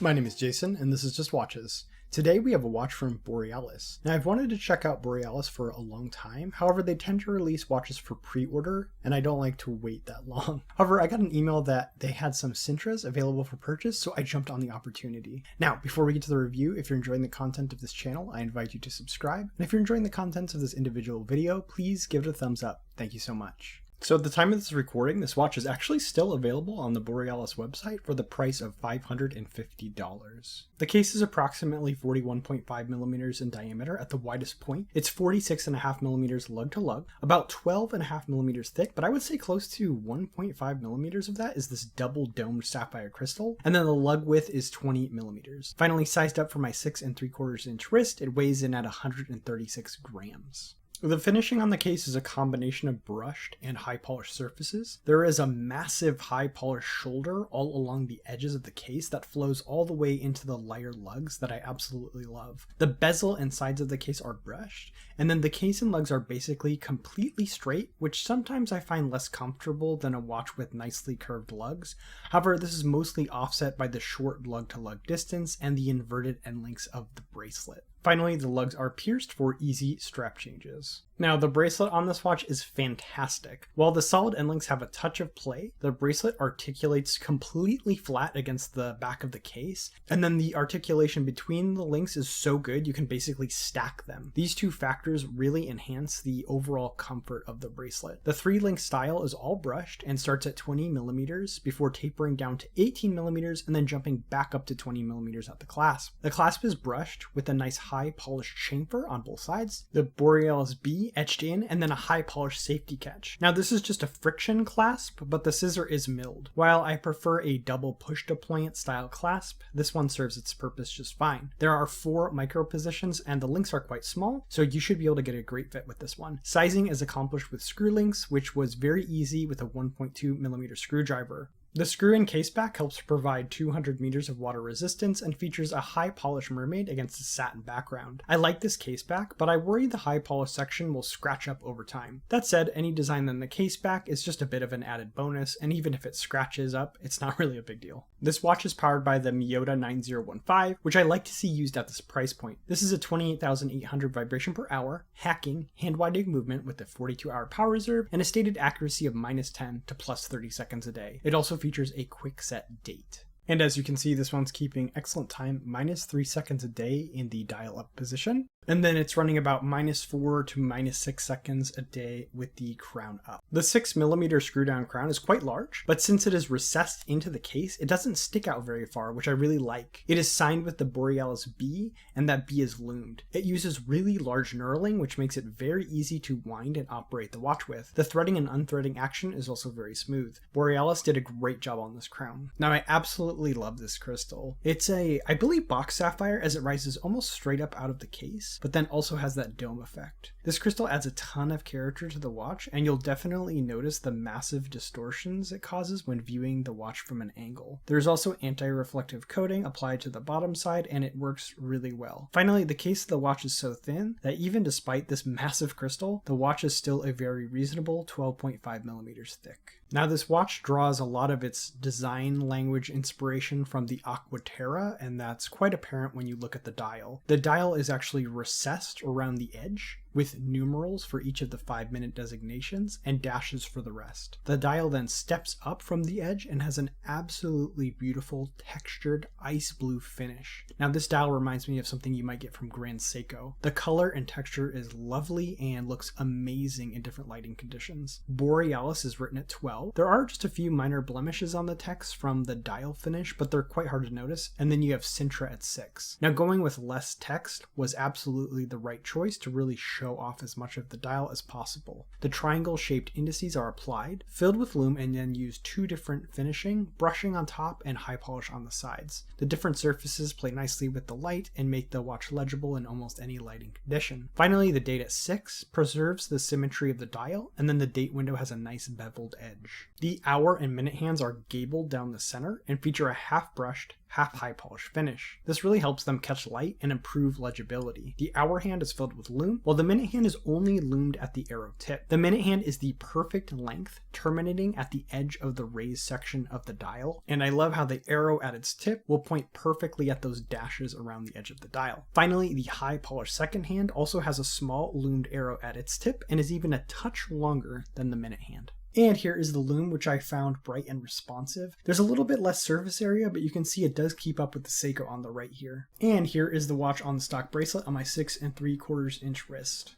My name is Jason, and this is Just Watches. Today we have a watch from Borealis. Now I've wanted to check out Borealis for a long time, however they tend to release watches for pre-order, and I don't like to wait that long. However, I got an email that they had some Sintras available for purchase, so I jumped on the opportunity. Now, before we get to the review, if you're enjoying the content of this channel, I invite you to subscribe, and if you're enjoying the contents of this individual video, please give it a thumbs up. Thank you so much. So at the time of this recording, this watch is actually still available on the Borealis website for the price of $550. The case is approximately 41.5 millimeters in diameter at the widest point. It's 46.5 millimeters lug to lug, about 12.5 millimeters thick, but I would say close to 1.5 millimeters of that is this double domed sapphire crystal, and then the lug width is 20 millimeters. Finally sized up for my 6 3/4 inch wrist, it weighs in at 136 grams. The finishing on the case is a combination of brushed and high polished surfaces. There is a massive high polished shoulder all along the edges of the case that flows all the way into the lighter lugs that I absolutely love. The bezel and sides of the case are brushed, and then the case and lugs are basically completely straight, which sometimes I find less comfortable than a watch with nicely curved lugs. However, this is mostly offset by the short lug to lug distance and the inverted end links of the bracelet. Finally, the lugs are pierced for easy strap changes. Now, the bracelet on this watch is fantastic. While the solid end links have a touch of play, the bracelet articulates completely flat against the back of the case, and then the articulation between the links is so good you can basically stack them. These two factors really enhance the overall comfort of the bracelet. The 3-link style is all brushed and starts at 20 millimeters before tapering down to 18 millimeters and then jumping back up to 20 millimeters at the clasp. The clasp is brushed with a nice high polished chamfer on both sides, the Borealis B etched in, and then a high polished safety catch. Now this is just a friction clasp, but the scissor is milled. While I prefer a double push to point style clasp, this one serves its purpose just fine. There are 4 micro positions and the links are quite small, so you should be able to get a great fit with this one. Sizing is accomplished with screw links, which was very easy with a 1.2 millimeter screwdriver. The screw-in caseback helps provide 200 meters of water resistance and features a high polished mermaid against a satin background. I like this caseback, but I worry the high polish section will scratch up over time. That said, any design in the caseback is just a bit of an added bonus, and even if it scratches up, it's not really a big deal. This watch is powered by the Miyota 9015, which I like to see used at this price point. This is a 28,800 vibration per hour, hacking, hand-winding movement with a 42-hour power reserve, and a stated accuracy of -10 to +30 seconds a day. It also features a quick set date. And as you can see, this one's keeping excellent time, -3 seconds a day in the dial up position. And then it's running about -4 to -6 seconds a day with the crown up. The 6 millimeter screw down crown is quite large, but since it is recessed into the case, it doesn't stick out very far, which I really like. It is signed with the Borealis B, and that B is loomed. It uses really large knurling, which makes it very easy to wind and operate the watch with. The threading and unthreading action is also very smooth. Borealis did a great job on this crown. Now I absolutely love this crystal. It's I believe box sapphire, as it rises almost straight up out of the case, but then also has that dome effect. This crystal adds a ton of character to the watch, and you'll definitely notice the massive distortions it causes when viewing the watch from an angle. There's also anti-reflective coating applied to the bottom side, and it works really well. Finally, the case of the watch is so thin that even despite this massive crystal, the watch is still a very reasonable 12.5 millimeters thick. Now this watch draws a lot of its design language inspiration from the Aquaterra, and that's quite apparent when you look at the dial. The dial is actually recessed around the edge, with numerals for each of the 5-minute designations and dashes for the rest. The dial then steps up from the edge and has an absolutely beautiful textured ice blue finish. Now this dial reminds me of something you might get from Grand Seiko. The color and texture is lovely and looks amazing in different lighting conditions. Borealis is written at 12. There are just a few minor blemishes on the text from the dial finish, but they're quite hard to notice, and then you have Sintra at 6. Now going with less text was absolutely the right choice to really show off as much of the dial as possible. The triangle-shaped indices are applied, filled with lume, and then use 2 different finishing, brushing on top and high polish on the sides. The different surfaces play nicely with the light and make the watch legible in almost any lighting condition. Finally, the date at 6 preserves the symmetry of the dial, and then the date window has a nice beveled edge. The hour and minute hands are gabled down the center and feature a half-brushed, half high polish finish. This really helps them catch light and improve legibility. The hour hand is filled with lume, while the minute hand is only lumed at the arrow tip. The minute hand is the perfect length, terminating at the edge of the raised section of the dial, and I love how the arrow at its tip will point perfectly at those dashes around the edge of the dial. Finally, the high polished second hand also has a small loomed arrow at its tip and is even a touch longer than the minute hand. And here is the lume, which I found bright and responsive. There's a little bit less surface area, but you can see it does keep up with the Seiko on the right here. And here is the watch on the stock bracelet on my 6 3/4 inch wrist.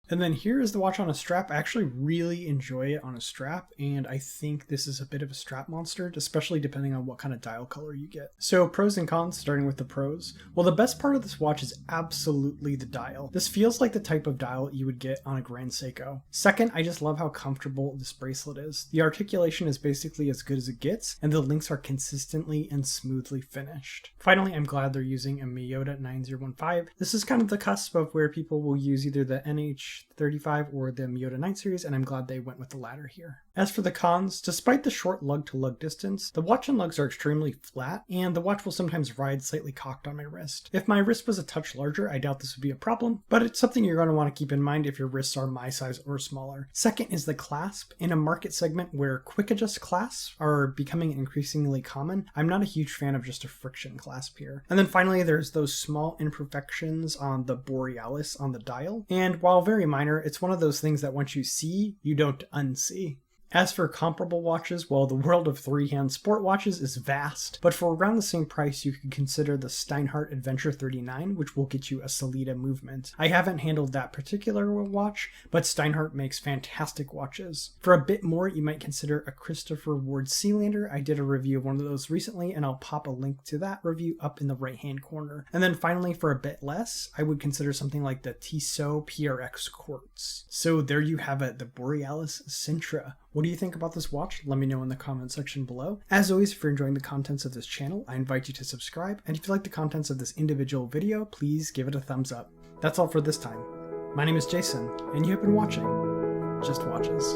And then here is the watch on a strap. I actually really enjoy it on a strap, and I think this is a bit of a strap monster, especially depending on what kind of dial color you get. So pros and cons, starting with the pros. Well, the best part of this watch is absolutely the dial. This feels like the type of dial you would get on a Grand Seiko. Second, I just love how comfortable this bracelet is. The articulation is basically as good as it gets, and the links are consistently and smoothly finished. Finally, I'm glad they're using a Miyota 9015. This is kind of the cusp of where people will use either the NH35 or the Miyota 9 series, and I'm glad they went with the latter here. As for the cons, despite the short lug-to-lug distance, the watch and lugs are extremely flat, and the watch will sometimes ride slightly cocked on my wrist. If my wrist was a touch larger, I doubt this would be a problem, but it's something you're going to want to keep in mind if your wrists are my size or smaller. Second is the clasp. In a market segment where quick adjust clasps are becoming increasingly common, I'm not a huge fan of just a friction clasp here. And then finally, there's those small imperfections on the Borealis on the dial, and while very minor, it's one of those things that once you see, you don't unsee. As for comparable watches, well, the world of three-hand sport watches is vast, but for around the same price, you could consider the Steinhardt Adventure 39, which will get you a Sellita movement. I haven't handled that particular watch, but Steinhardt makes fantastic watches. For a bit more, you might consider a Christopher Ward Sealander. I did a review of one of those recently, and I'll pop a link to that review up in the right-hand corner. And then finally, for a bit less, I would consider something like the Tissot PRX Quartz. So there you have it, the Borealis Sintra. What do you think about this watch? Let me know in the comment section below. As always, if you're enjoying the contents of this channel, I invite you to subscribe, and if you like the contents of this individual video, please give it a thumbs up. That's all for this time. My name is Jason, and you have been watching Just Watches.